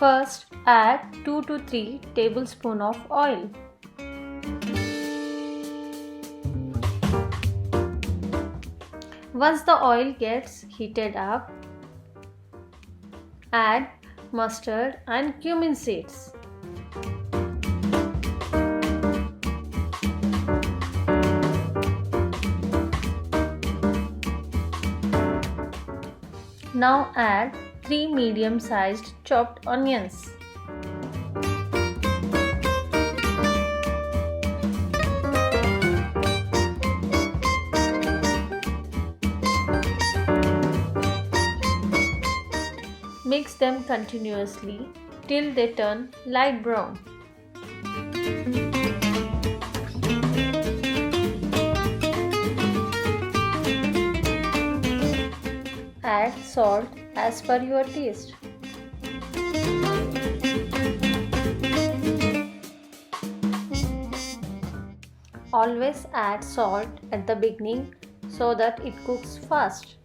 First, add 2 to 3 tablespoons of oil. Once the oil gets heated up, add mustard and cumin seeds. Now add 3 medium-sized chopped onions. Mix them continuously till they turn light brown. Add salt as per your taste. Always add salt at the beginning so that it cooks fast.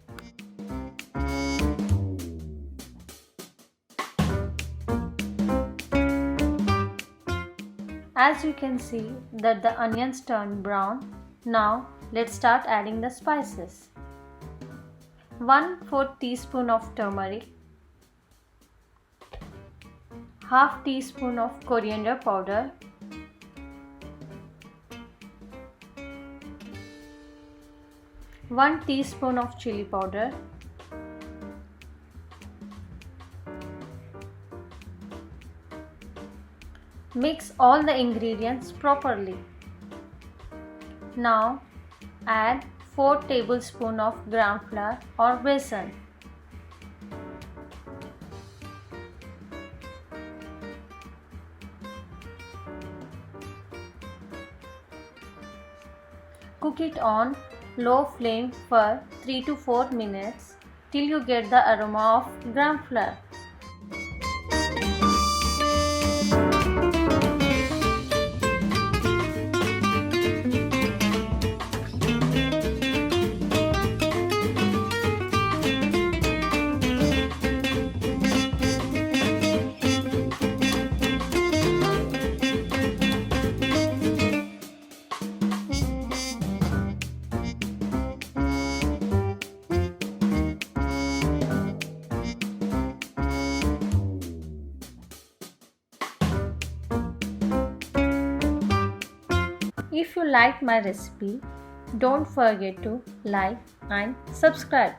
As you can see that the onions turn brown. Now let's start adding the spices. 1/4 teaspoon of turmeric, half teaspoon of coriander powder, 1 teaspoon of chili powder, mix all the ingredients properly. Now add 4 tablespoons of gram flour or besan. Cook it on low flame for 3 to 4 minutes till you get the aroma of gram flour. If you liked my recipe, don't forget to like and subscribe.